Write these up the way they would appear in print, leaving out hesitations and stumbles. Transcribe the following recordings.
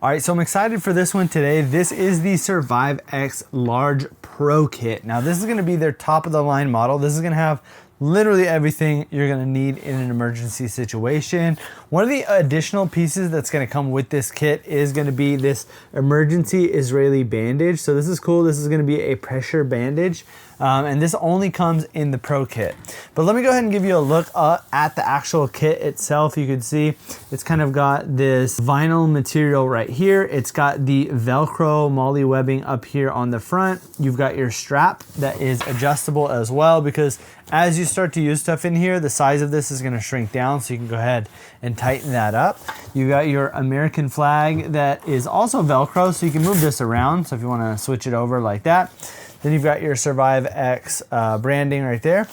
All right, so I'm excited for this one today. This is the SurviveX Large Pro Kit. Now this is gonna be their top of the line model. This is gonna have literally everything you're gonna need in an emergency situation. One of the additional pieces that's gonna come with this kit is gonna be this emergency Israeli bandage. So this is cool. This is gonna be a pressure bandage. And this only comes in the Pro Kit. But let me go ahead and give you a look at the actual kit itself. You can see it's kind of got this vinyl material right here. It's got the Velcro MOLLE webbing up here on the front. You've got your strap that is adjustable as well, because as you start to use stuff in here, the size of this is gonna shrink down, so you can go ahead and tighten that up. You got your American flag that is also Velcro, so you can move this around. So if you wanna switch it over like that. Then you've got your SurviveX branding right there.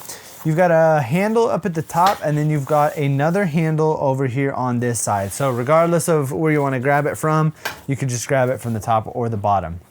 You've got a handle up at the top, and then you've got another handle over here on this side. So regardless of where you want to grab it from, you can just grab it from the top or the bottom.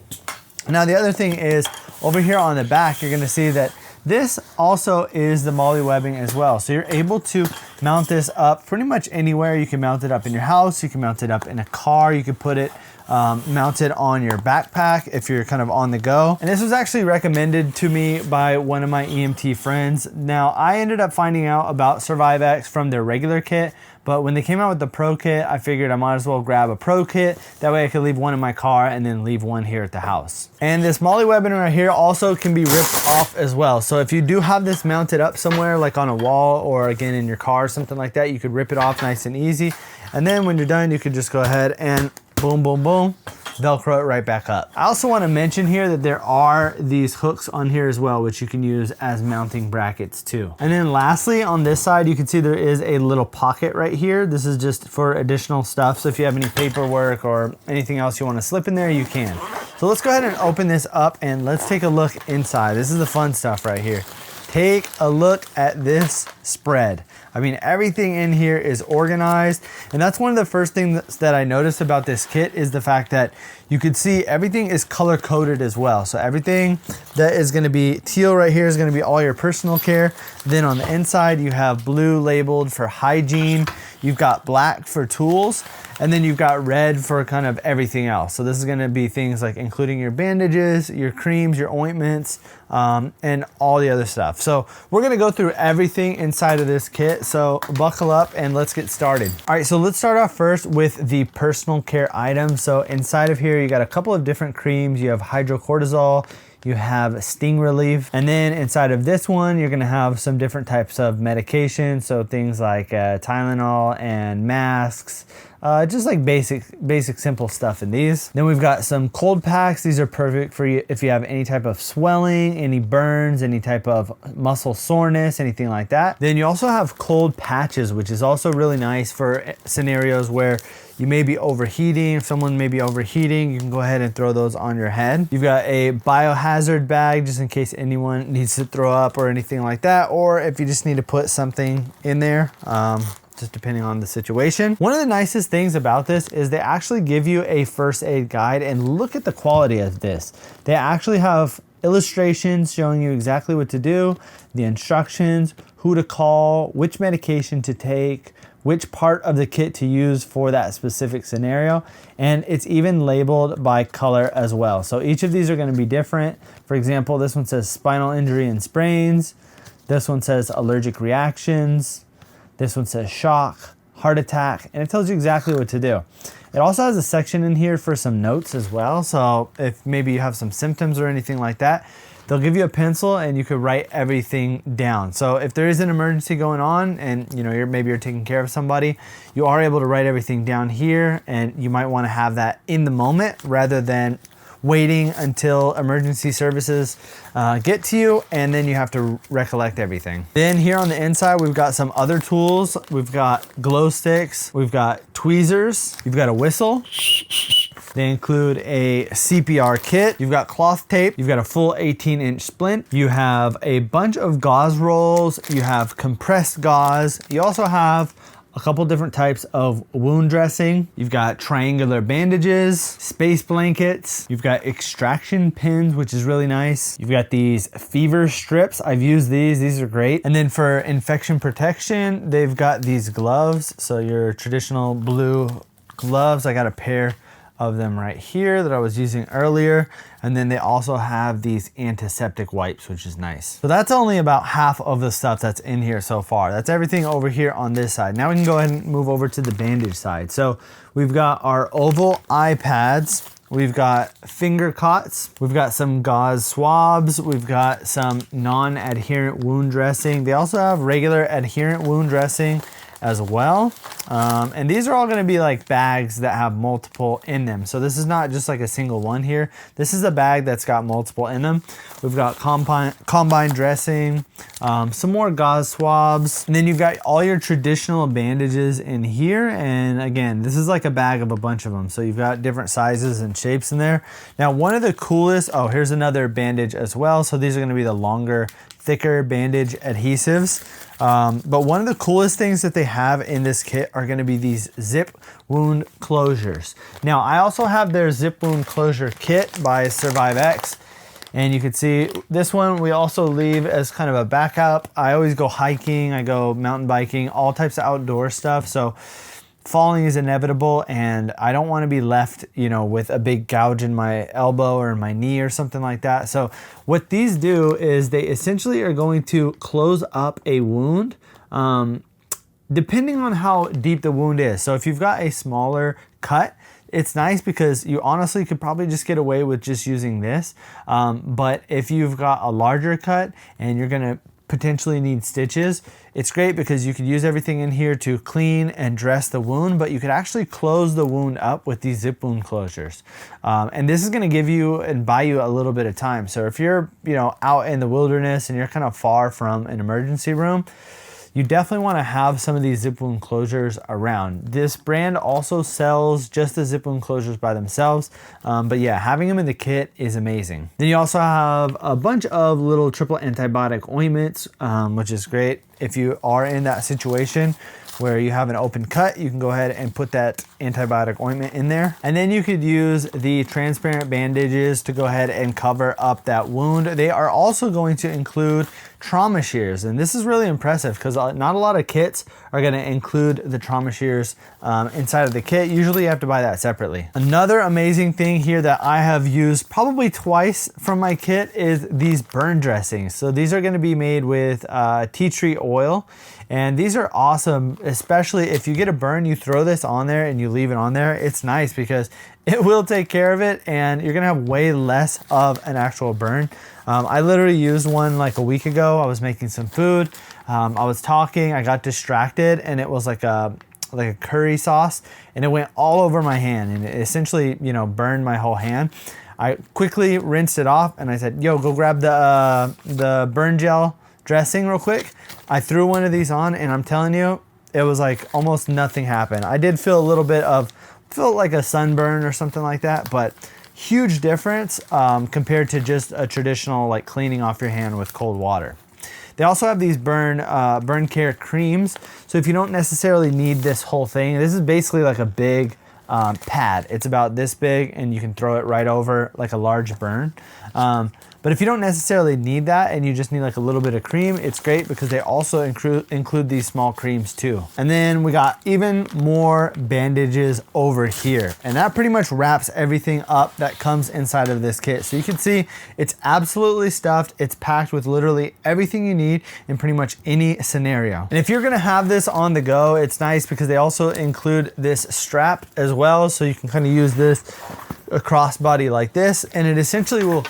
Now the other thing is, over here on the back, you're gonna see that this also is the MOLLE webbing as well. So you're able to mount this up pretty much anywhere. You can mount it up in your house, you can mount it up in a car, you can put it mounted on your backpack if you're kind of on the go. And this was actually recommended to me by one of my EMT friends. Now I ended up finding out about SurviveX from their regular kit, but when they came out with the Pro Kit, I figured I might as well grab a Pro Kit. That way I could leave one in my car and then leave one here at the house. And this MOLLE webbing right here also can be ripped off as well. So if you do have this mounted up somewhere, like on a wall or again in your car or something like that, you could rip it off nice and easy. And then when you're done, you could just go ahead and boom, boom, boom, Velcro it right back up. I also want to mention here that there are these hooks on here as well, which you can use as mounting brackets too. And then lastly, on this side, you can see there is a little pocket right here. This is just for additional stuff. So if you have any paperwork or anything else you want to slip in there, you can. So let's go ahead and open this up and let's take a look inside. This is the fun stuff right here. Take a look at this spread. I mean, everything in here is organized. And that's one of the first things that I noticed about this kit is the fact that you could see everything is color coded as well. So everything that is gonna be teal right here is gonna be all your personal care. Then on the inside, you have blue labeled for hygiene. You've got black for tools, and then you've got red for kind of everything else. So this is gonna be things like including your bandages, your creams, your ointments, and all the other stuff. So we're gonna go through everything inside of this kit. So buckle up and let's get started. All right, so let's start off first with the personal care items. So inside of here, you got a couple of different creams. You have hydrocortisol, you have sting relief, and then inside of this one, you're gonna have some different types of medication. So things like Tylenol and masks, just like basic simple stuff in these. Then we've got some cold packs. These are perfect for you if you have any type of swelling, any burns, any type of muscle soreness, anything like that. Then you also have cold patches, which is also really nice for scenarios where you may be overheating. If someone may be overheating, you can go ahead and throw those on your head. You've got a biohazard bag just in case anyone needs to throw up or anything like that, or if you just need to put something in there, just depending on the situation. One of the nicest things about this is they actually give you a first aid guide, and look at the quality of this. They actually have illustrations showing you exactly what to do, the instructions, who to call, which medication to take, which part of the kit to use for that specific scenario. And it's even labeled by color as well. So each of these are gonna be different. For example, this one says spinal injury and sprains. This one says allergic reactions. This one says shock, heart attack, and it tells you exactly what to do. It also has a section in here for some notes as well. So if maybe you have some symptoms or anything like that, they'll give you a pencil and you could write everything down. So if there is an emergency going on and maybe you're taking care of somebody, you are able to write everything down here, and you might want to have that in the moment rather than waiting until emergency services get to you and then you have to recollect everything. Then here on the inside, we've got some other tools. We've got glow sticks, we've got tweezers, you've got a whistle. They include a CPR kit. You've got cloth tape. You've got a full 18-inch splint. You have a bunch of gauze rolls. You have compressed gauze. You also have a couple different types of wound dressing. You've got triangular bandages, space blankets. You've got extraction pins, which is really nice. You've got these fever strips. I've used these. These are great. And then for infection protection, they've got these gloves. So your traditional blue gloves. I got a pair of them right here that I was using earlier. And then they also have these antiseptic wipes, which is nice. So that's only about half of the stuff that's in here so far. That's everything over here on this side. Now we can go ahead and move over to the bandage side. So we've got our oval eye pads. We've got finger cots, we've got some gauze swabs, we've got some non-adherent wound dressing. They also have regular adherent wound dressing as well. And these are all gonna be like bags that have multiple in them. So this is not just like a single one here. This is a bag that's got multiple in them. We've got combine dressing, some more gauze swabs, and then you've got all your traditional bandages in here. And again, this is like a bag of a bunch of them. So you've got different sizes and shapes in there. Now, one of the coolest, oh, here's another bandage as well. So these are gonna be the longer, thicker bandage adhesives. But one of the coolest things that they have in this kit are gonna be these zip wound closures. Now, I also have their zip wound closure kit by SurviveX. And you can see this one we also leave as kind of a backup. I always go hiking, I go mountain biking, all types of outdoor stuff. So falling is inevitable and I don't want to be left, you know, with a big gouge in my elbow or my knee or something like that. So what these do is they essentially are going to close up a wound depending on how deep the wound is. So if you've got a smaller cut, it's nice because you honestly could probably just get away with just using this. But if you've got a larger cut and you're gonna potentially need stitches, it's great because you could use everything in here to clean and dress the wound, but you could actually close the wound up with these zip wound closures. And this is gonna give you and buy you a little bit of time. So if you're, you know, out in the wilderness and you're kind of far from an emergency room, you definitely want to have some of these zip wound closures around. This brand also sells just the zip wound closures by themselves. But yeah, having them in the kit is amazing. Then you also have a bunch of little triple antibiotic ointments, which is great. If you are in that situation where you have an open cut, you can go ahead and put that antibiotic ointment in there. And then you could use the transparent bandages to go ahead and cover up that wound. They are also going to include trauma shears. And this is really impressive because not a lot of kits are gonna include the trauma shears inside of the kit. Usually you have to buy that separately. Another amazing thing here that I have used probably twice from my kit is these burn dressings. So these are gonna be made with tea tree oil. And these are awesome, especially if you get a burn, you throw this on there and you leave it on there. It's nice because it will take care of it and you're gonna have way less of an actual burn. I literally used one like a week ago. I was making some food. I was talking, I got distracted and it was like a curry sauce and it went all over my hand and it essentially, you know, burned my whole hand. I quickly rinsed it off and I said, yo, go grab the burn gel dressing real quick. I threw one of these on and I'm telling you, it was like almost nothing happened. I did feel a little bit felt like a sunburn or something like that, but huge difference compared to just a traditional like cleaning off your hand with cold water. They also have these burn care creams. So if you don't necessarily need this whole thing, this is basically like a big pad. It's about this big and you can throw it right over like a large burn. But if you don't necessarily need that and you just need like a little bit of cream, it's great because they also include these small creams too. And then we got even more bandages over here. And that pretty much wraps everything up that comes inside of this kit. So you can see it's absolutely stuffed. It's packed with literally everything you need in pretty much any scenario. And if you're gonna have this on the go, it's nice because they also include this strap as well. So you can kind of use this across body like this, and it essentially will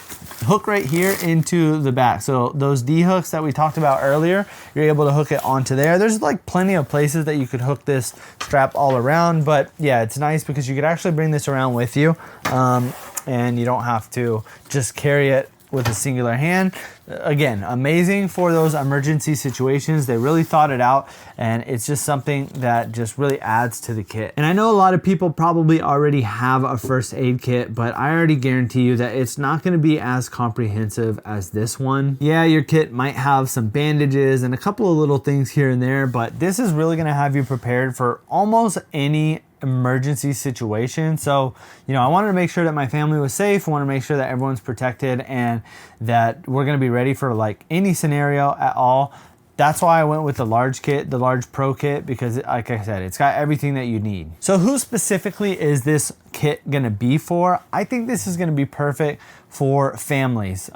hook right here into the back. So those D hooks that we talked about earlier, you're able to hook it onto there. There's like plenty of places that you could hook this strap all around, but yeah, it's nice because you could actually bring this around with you and you don't have to just carry it with a singular hand. Again, amazing for those emergency situations. They really thought it out and it's just something that just really adds to the kit. And I know a lot of people probably already have a first aid kit, but I already guarantee you that it's not gonna be as comprehensive as this one. Yeah, your kit might have some bandages and a couple of little things here and there, but this is really gonna have you prepared for almost any emergency situation. So, you know, I wanted to make sure that my family was safe. I want to make sure that everyone's protected and that we're going to be ready for like any scenario at all. that's why I went with the large kit, the large pro kit, because like I said, it's got everything that you need. So who specifically is this kit gonna be for? I think this is gonna be perfect for families,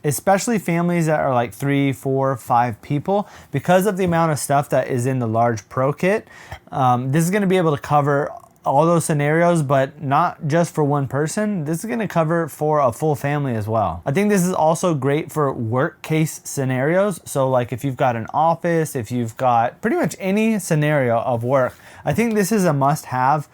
especially families that are like 3, 4, 5 people, because of the amount of stuff that is in the large pro kit. This is gonna be able to cover all those scenarios, but not just for one person. This is going to cover for a full family as well. I think this is also great for work case scenarios. So like if you've got an office, if you've got pretty much any scenario of work, I think this is a must have,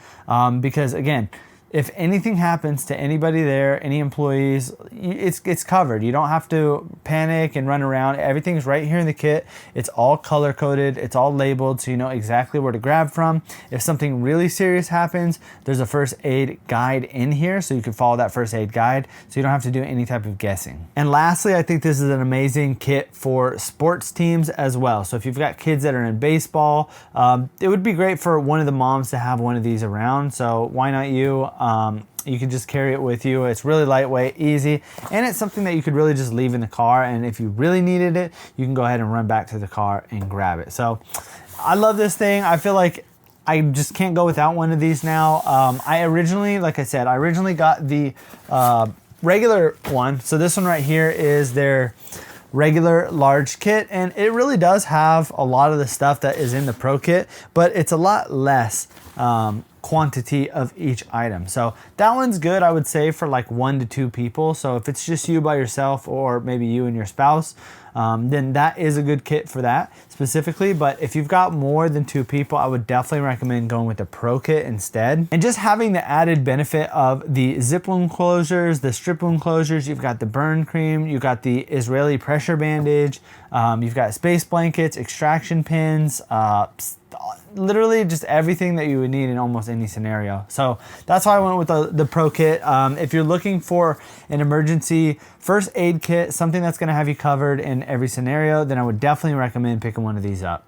because again, if anything happens to anybody there, any employees, it's covered. You don't have to panic and run around. Everything's right here in the kit. It's all color coded. It's all labeled, so you know exactly where to grab from. If something really serious happens, there's a first aid guide in here, so you can follow that first aid guide, so you don't have to do any type of guessing. And lastly, I think this is an amazing kit for sports teams as well. So if you've got kids that are in baseball, it would be great for one of the moms to have one of these around. So why not you? You can just carry it with you. It's really lightweight, easy, and it's something that you could really just leave in the car, and if you really needed it, you can go ahead and run back to the car and grab it. So I love this thing. I feel like I just can't go without one of these now. I originally, like I said, I originally got the regular one. So this one right here is their regular large kit, and it really does have a lot of the stuff that is in the pro kit, but it's a lot less quantity of each item. So that one's good, I would say, for like 1 to 2 people. So if it's just you by yourself, or maybe you and your spouse, then that is a good kit for that specifically. But if you've got more than 2 people, I would definitely recommend going with the pro kit instead. And just having the added benefit of the zip wound closures, the strip wound closures, you've got the burn cream, you've got the Israeli pressure bandage, you've got space blankets, extraction pins, literally just everything that you would need in almost any scenario. So that's why I went with the pro kit. If you're looking for an emergency first aid kit, something that's going to have you covered in every scenario, then I would definitely recommend picking one of these up.